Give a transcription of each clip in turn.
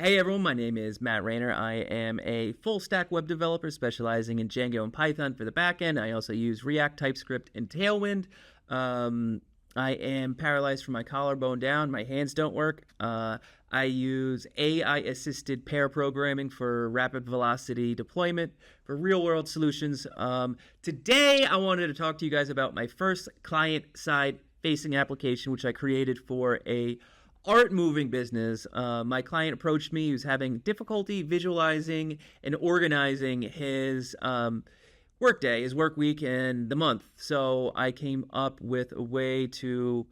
Hey everyone, my name is Matt Rayner. I am a full stack web developer specializing in Django and Python for the backend. I also use React, TypeScript, and Tailwind. Um, I am paralyzed from my collarbone down. My hands don't work. I use AI assisted pair programming for rapid velocity deployment for real world solutions. Today, I wanted to talk to you guys about my first client side facing application, which I created for a art moving business. My client approached me. He was having difficulty visualizing and organizing his workday, his work week, and the month. So I came up with a way to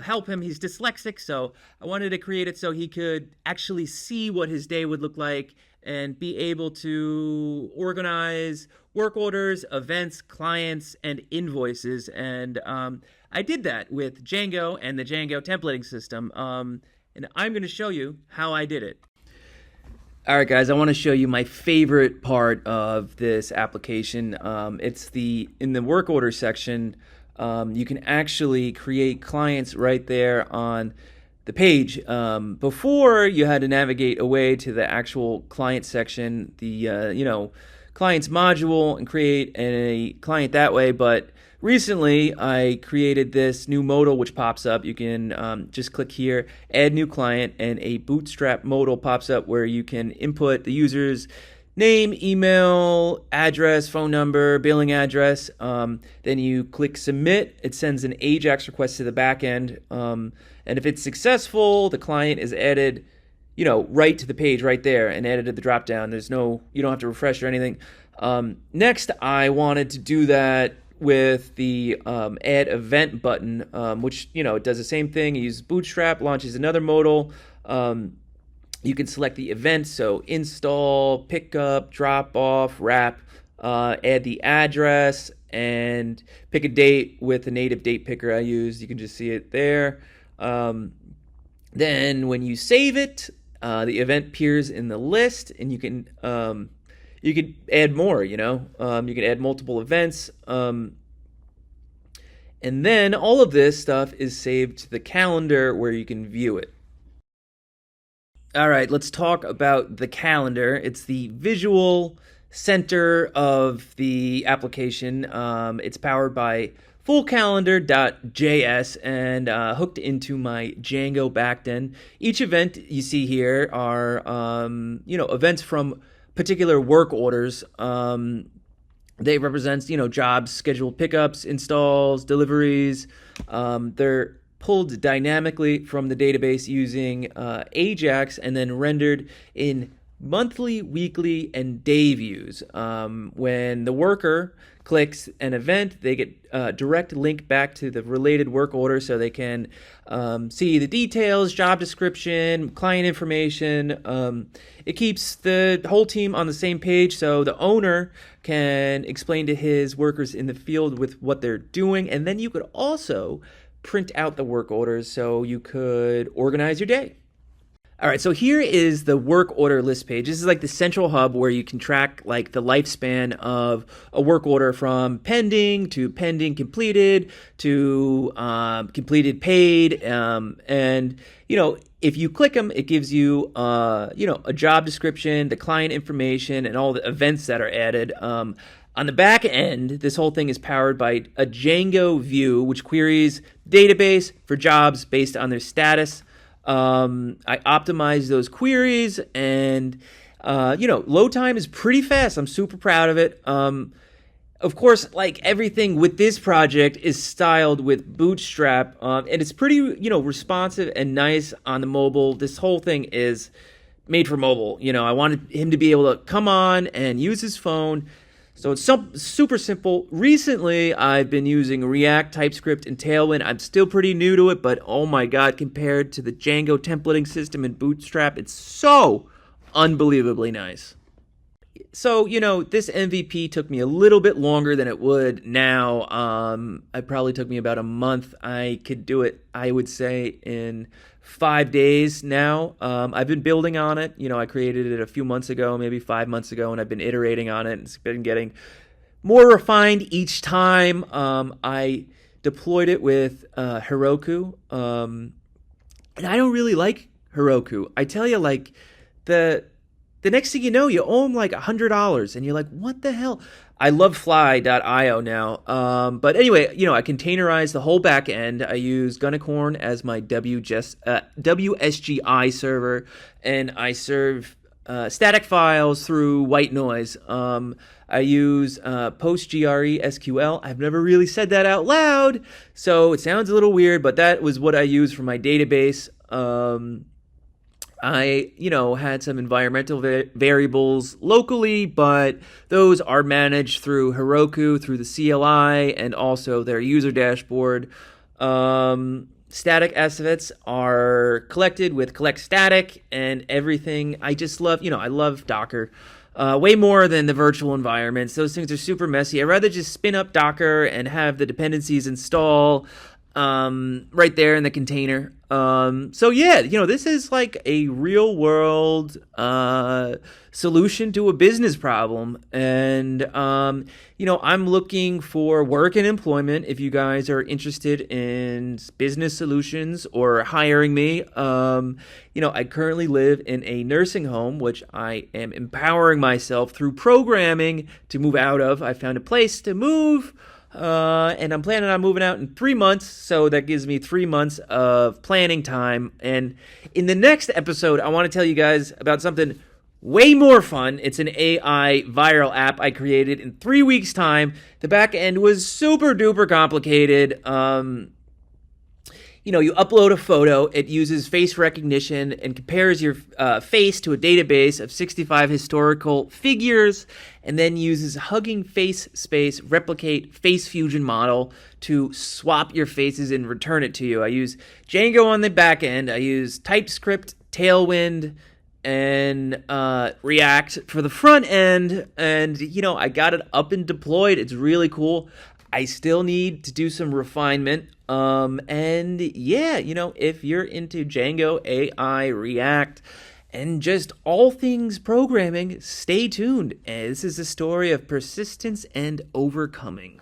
help him. He's dyslexic, so I wanted to create it so he could actually see what his day would look like and be able to organize work orders, events, clients, and invoices. And I did that with Django and the Django templating system. And I'm going to show you how I did it. All right, guys, I want to show you my favorite part of this application. It's in the work order section. You can actually create clients right there on the page. Before, you had to navigate away to the actual client section, the clients module, and create a client that way. But recently, I created this new modal which pops up. You can just click here, add new client, and a Bootstrap modal pops up where you can input the user's name, email, address, phone number, billing address. Then you click submit. It sends an AJAX request to the backend. And if it's successful, the client is added, right to the page right there and added to the dropdown. You don't have to refresh or anything. Next, I wanted to do that with the add event button, which, it does the same thing. You use Bootstrap, launches another modal. You can select the event, so install, pickup, drop off, wrap, add the address, and pick a date with the native date picker I used. You can just see it there. Then when you save it, the event appears in the list, and you can add more. You can add multiple events. And then all of this stuff is saved to the calendar where you can view it. All right, let's talk about the calendar. It's the visual center of the application. It's powered by fullcalendar.js and hooked into my Django backend. Each event you see here are, events from particular work orders. They represent, jobs, scheduled pickups, installs, deliveries. They're pulled dynamically from the database using AJAX and then rendered in monthly, weekly, and day views. When the worker clicks an event, they get a direct link back to the related work order so they can see the details, job description, client information. It keeps the whole team on the same page so the owner can explain to his workers in the field with what they're doing. And then you could also print out the work orders so you could organize your day. All right, so here is the work order list page. This is like the central hub where you can track like the lifespan of a work order from pending to pending completed to completed paid. And, if you click them, it gives you, a job description, the client information, and all the events that are added. On the back end, this whole thing is powered by a Django view, which queries database for jobs based on their status. I optimized those queries, and load time is pretty fast. I'm super proud of it. Of course, like everything with this project is styled with Bootstrap, and it's pretty responsive and nice on the mobile. This whole thing is made for mobile. I wanted him to be able to come on and use his phone. So it's super simple. Recently, I've been using React, TypeScript, and Tailwind. I'm still pretty new to it, but oh my God, compared to the Django templating system in Bootstrap, it's so unbelievably nice. So, this MVP took me a little bit longer than it would now. It probably took me about a month. I could do it, I would say, in 5 days now. I've been building on it. I created it a few months ago, maybe 5 months ago, and I've been iterating on it. It's been getting more refined each time. I deployed it with Heroku, and I don't really like Heroku. I tell you, like, the next thing you know, you owe them like $100, and you're like, what the hell? I love Fly.io now. But anyway, I containerize the whole back end. I use Gunicorn as my WSGI server, and I serve static files through Whitenoise. I use PostgreSQL. I've never really said that out loud, so it sounds a little weird, but that was what I use for my database. I, had some environmental variables locally, but those are managed through Heroku, through the CLI, and also their user dashboard. Static assets are collected with collect static and everything. I just love, I love Docker. Way more than the virtual environments. Those things are super messy. I'd rather just spin up Docker and have the dependencies install right there in the container. So yeah, this is like a real world solution to a business problem. And I'm looking for work and employment. If you guys are interested in business solutions or hiring me, I currently live in a nursing home, which I am empowering myself through programming to move out of. I found a place to move. And I'm planning on moving out in 3 months, so that gives me 3 months of planning time. And in the next episode, I want to tell you guys about something way more fun. It's an AI viral app I created in 3 weeks' time. The back end was super duper complicated. You upload a photo, it uses face recognition and compares your face to a database of 65 historical figures, and then uses Hugging Face Space Replicate Face Fusion model to swap your faces and return it to you. I use Django on the back end. I use TypeScript, Tailwind, and React for the front end, and I got it up and deployed. It's really cool. I still need to do some refinement. And yeah, if you're into Django, AI, React, and just all things programming, stay tuned. This is a story of persistence and overcoming.